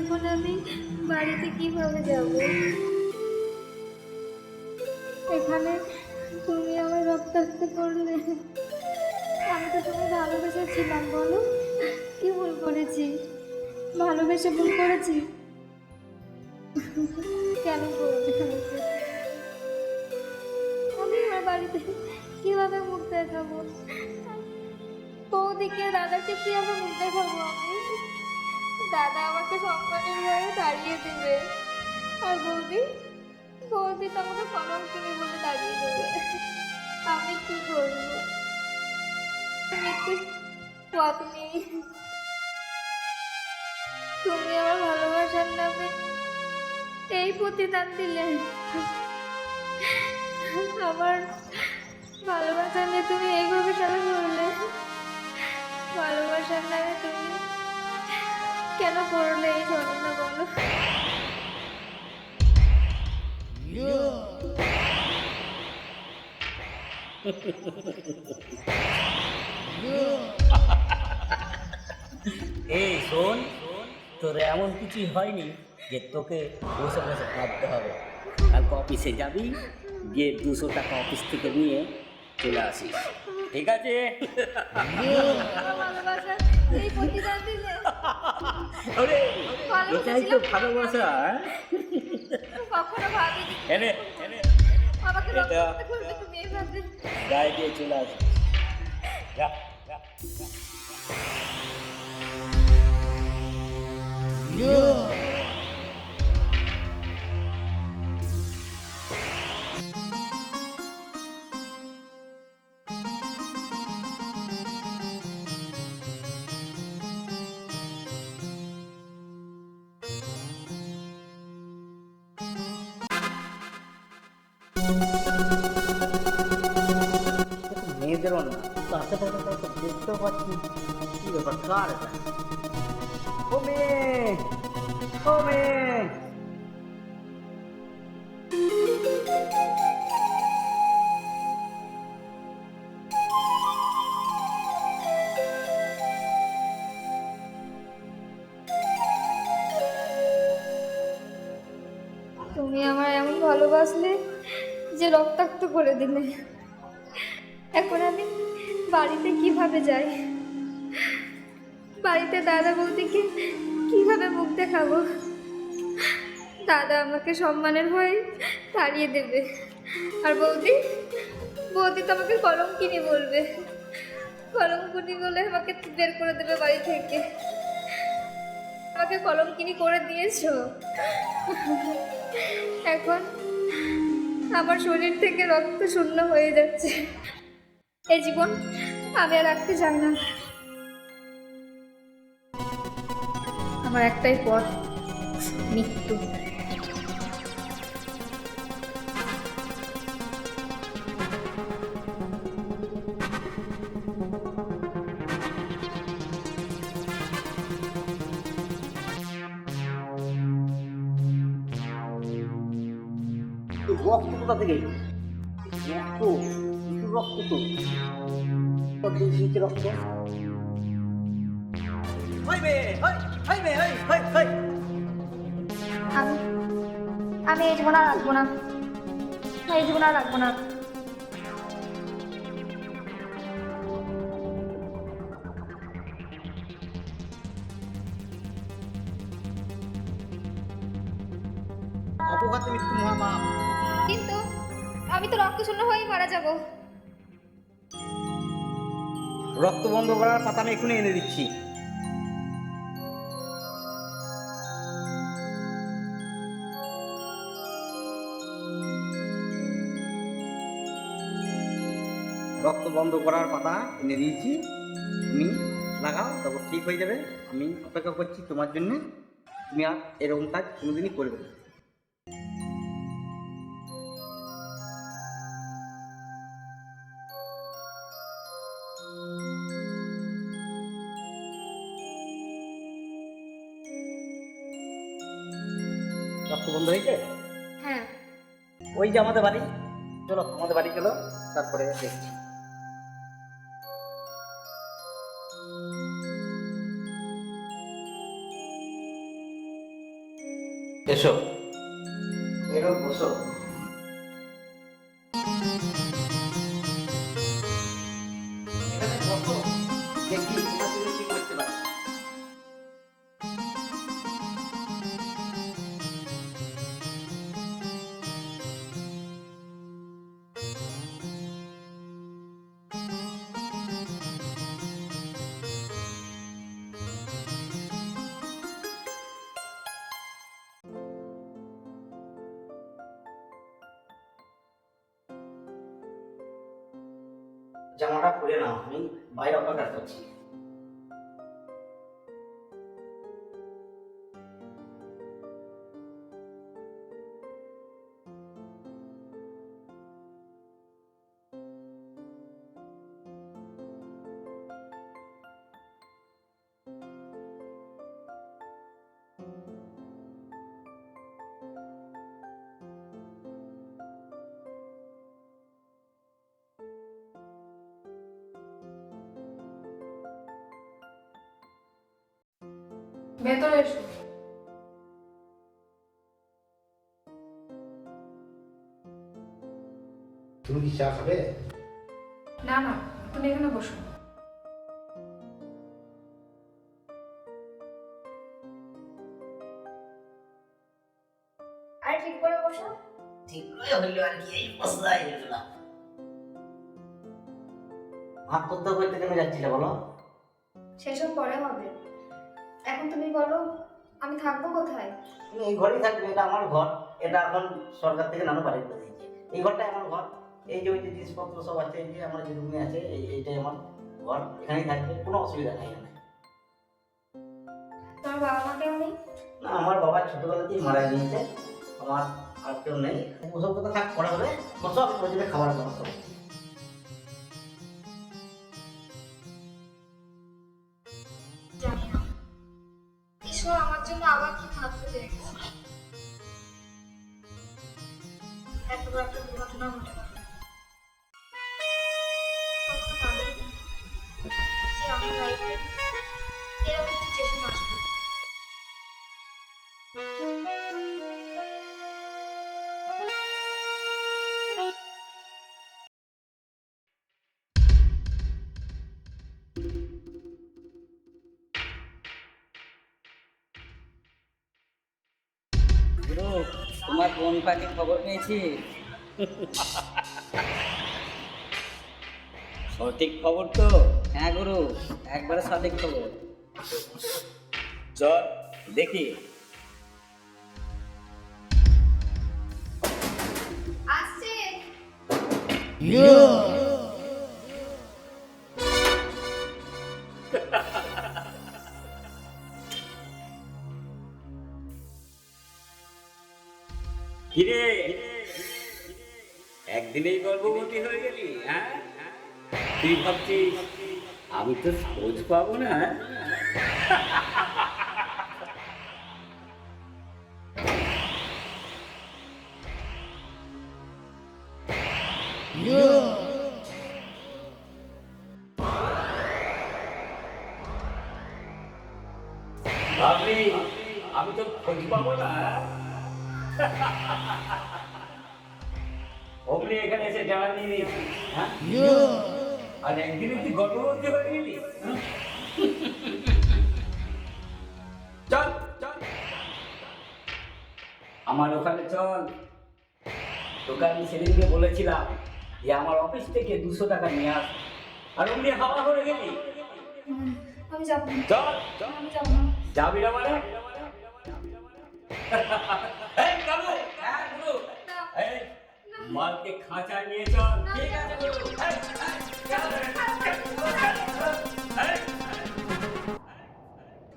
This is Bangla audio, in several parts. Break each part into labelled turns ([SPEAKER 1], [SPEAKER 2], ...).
[SPEAKER 1] এখন আমি বাড়িতে কিভাবে যাব? এখানে তুমি আমার রক্তাক্ত করলে। আমি তো তুমি ভালোবেসেছিলাম, বলো কি ভুল করেছি? ভালোবেসে ভুল করেছি? কেন করবে আমাকে? আমি আমার বাড়িতে কিভাবে মুখ দেখাবো? বৌদিকে দাদাকে কিভাবে মুখ দেখাবো আমি? দাদা আমাকে সম্মানের হয়ে দাঁড়িয়ে দেবে, আর বৌদি বৌদি তো আমাকে কলঙ্কিনী বলে দাঁড়িয়ে দেবে। আমি কি করবো? মৃত্যু পথ নেই। তুমি আমার ভালোবাসার নামে এই প্রতিদান দিলে। আমার ভালোবাসা নিয়ে তুমি এইভাবে কেন করলে? ভালোবাসার নামে তুমি কেন করলে এই ঘটনা, বলো?
[SPEAKER 2] এই শোন, তোর এমন কিছুই হয়নি যে তোকে বসে বসে কাঁদতে হবে। কালকে অফিসে যাবি, গিয়ে 200 টাকা অফিস থেকে নিয়ে চলে আসিস, ঠিক আছে?
[SPEAKER 1] আমার ভালোবাসার এই প্রতিদান দিলে।
[SPEAKER 2] আরে, এটাই তো ভালোবাসা।
[SPEAKER 1] কখনো ভাবিনি
[SPEAKER 2] এনে এনে
[SPEAKER 1] আমাকে
[SPEAKER 2] এটা
[SPEAKER 1] রক্ত করবে তুমি এইভাবে।
[SPEAKER 2] গায়ে দিয়ে চলে আসিস। যা যা মেয়েদেরও না, তাতে দেখতেও পাচ্ছি। কি ব্যাপার, কার এটা? ও মেয়ে, ও মেয়ে!
[SPEAKER 1] তুমি আমার এমন ভালোবাসলে যে রক্তাক্ত করে দিলে। এখন আমি বাড়িতে কিভাবে যাই? বাড়িতে দাদা বৌদিকে কিভাবে মুখ দেখাবো? দাদা আমাকে সম্মানের হয়ে তাড়িয়ে দেবে, আর বৌদি বৌদি তো আমাকে কলঙ্কিনী বলবে। কলঙ্কিনী বলে আমাকে বের করে দেবে বাড়ি থেকে। আমাকে কলঙ্কিনী করে দিয়েছো। এখন আমার শরীর থেকে রক্ত শূন্য হয়ে যাচ্ছে। এই জীবন আমি আর রাখতে চাই না। আমার একটাই পথ, মৃত্যু।
[SPEAKER 2] রক্ত কোথা থেকে এলো? রক্ত, একটু রক্ত তো কত দিয়েছে রক্ত। হাই মেয়ে, হাই হাই মেয়ে, হাই হাই হাই!
[SPEAKER 1] আমি আমি এই জীবন আর রাখবো না। এই জীবন আর রাখবো না।
[SPEAKER 2] অপঘাতে মৃত্যু মহাপাপ।
[SPEAKER 1] কিন্তু আমি তো রক্ত শূন্য হয়েই মারা যাব।
[SPEAKER 2] রক্ত বন্ধ করার পাতা আমি এখনই এনে দিচ্ছি। রক্ত বন্ধ করার পাতা এনে দিয়েছি, তুমি লাগাও, তারপর ঠিক হয়ে যাবে। আমি অপেক্ষা করছি তোমার জন্য। তুমি আর এরকম কাজ কোনোদিনই করবে না। রক্ত বন্ধ হয়েছে?
[SPEAKER 1] হ্যাঁ,
[SPEAKER 2] ওই যে আমাদের বাড়ি, চলো আমাদের বাড়ি চলো, তারপরে দেখছি। এসো, এরো বসো। এখানে বসো, দেখি তোমার তুমি কি করতে পারো। জামাটা পরে নাও, আমি বাইরে অপেক্ষা করছি।
[SPEAKER 3] ভেতরে এসো।
[SPEAKER 4] তুমি কি চা খাবে?
[SPEAKER 3] না না, তুমি এখানে বসো।
[SPEAKER 1] আর ঠিক করে বসো।
[SPEAKER 2] ঠিক করে হইলো আর কি, এই বসাই গেলাম। ভাত করতে করতে কেন যাচ্ছিলে বলো?
[SPEAKER 1] সেসব পরে হবে, এখন তুমি বলো আমি থাকবো কোথায়?
[SPEAKER 2] তুমি এই ঘরেই থাকবে, এটা আমার ঘর। এটা এখন সরকার থেকে নানু বাড়ি করে দিয়েছে। এই ঘরটা আমার ঘর। এই যে ওই যে জিনিসপত্র সব আছে, এই যে আমার যে রুমে আছে, এইটাই আমার ঘর। এখানেই থাকবে, কোনো অসুবিধা নাই এখানে।
[SPEAKER 1] তোমার বাবা মা কেউ নেই?
[SPEAKER 2] না, আমার বাবা ছোটবেলাতেই মারা গিয়েছে। আমার আর কেউ নেই। ওসব কথা থাক, পড়া হবে। বসো, আমি প্রতিদিন খাবার ব্যবস্থা করছি।
[SPEAKER 1] জানি না ঈশ্বর আমার জন্য আবার কি ভাবতে পেরেছে। এত বড় একটা দুর্ঘটনা ঘটে গেল। কখনো ভাবিনি যে আমার লাইফে এরকম সিচুয়েশন আসবে।
[SPEAKER 2] গুরু, তোমার কোন পাখির খবর পেয়েছি? সঠিক খবর তো? হ্যাঁ গুরু, একবারে সঠিক খবর। চল দেখি।
[SPEAKER 1] আসছে।
[SPEAKER 5] কিরে, একদিনেই গর্ভবতী হয়ে গেলি? হ্যাঁ, তুই ভাবছিস আমি তো খোঁজ পাবো না? ভাবলি আমি তো খোঁজ পাবো না? অমনি এখানে এসে জানা নিয়ে নিয়েছি। হ্যাঁ, আর একদিনে তুই গর্ভবতী হয়ে গেলি? চল চল আমার ওখানে চল। তোকে আমি সেদিনকে বলেছিলাম যে আমার অফিস থেকে 200 টাকা নিয়ে আস, আর অমনি হাওয়া হয়ে গেলি।
[SPEAKER 1] আমি যাবো না।
[SPEAKER 5] চল চল,
[SPEAKER 1] আমি যাবো না।
[SPEAKER 5] যাবি না মানে? এই কালু, হ্যাঁ গুরু, এই মালকে খাঁচায় নিয়ে চল। ঠিক আছে গুরু। এই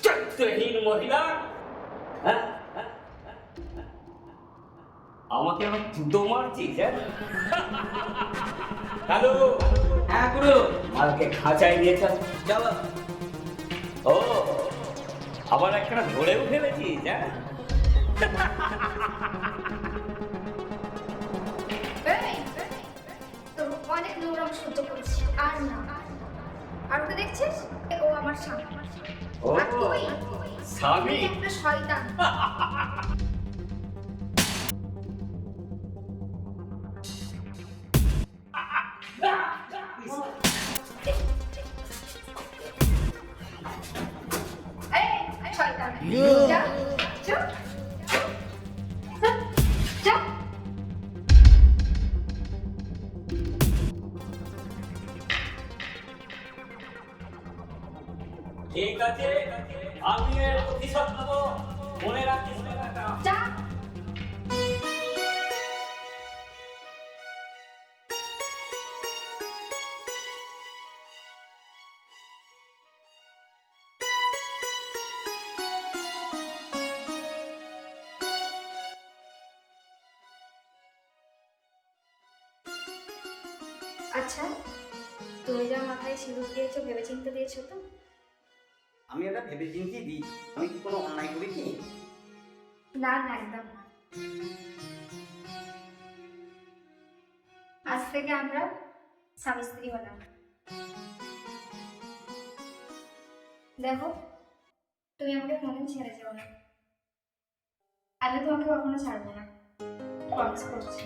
[SPEAKER 5] চরিত্রহীন মহিলা, হ্যাঁ? আমাকে আমার জুতো মারছিস? হ্যাঁ কালু,
[SPEAKER 2] হ্যাঁ গুরু,
[SPEAKER 5] মালকে খাঁচায় নিয়ে চল।
[SPEAKER 2] চলো।
[SPEAKER 5] ও, আবার একটা ধরেও ফেলেছিস? হ্যাঁ,
[SPEAKER 1] এই, তোর অনেক নোংরাম সহ্য করেছি, আর না। আর ওকে দেখছিস, ও আমার স্বামী।
[SPEAKER 5] ও
[SPEAKER 1] আর তুই
[SPEAKER 5] স্বামী।
[SPEAKER 1] একটা শয়তান।
[SPEAKER 5] আছে, আমি এর প্রতিশোধ নেবো, মনে রাখিস কথাটা।
[SPEAKER 1] যা। আচ্ছা, তুমি যা মাথায় সিঁদুর দিয়েছো ভেবেচিন্তে দিয়েছো তো?
[SPEAKER 4] আমি এটা ভেবে চিন্তেই দিই। আমি কি কোনো অন্যায় করেছি?
[SPEAKER 1] না না, একদম না। আজ থেকে আমরা স্বামী স্ত্রী হলাম। দেখো, তুমি আমাকে কোনোদিন ছেড়ে যেও না। আমি তোমাকে কখনো ছাড়বো না, প্রমিস করছি।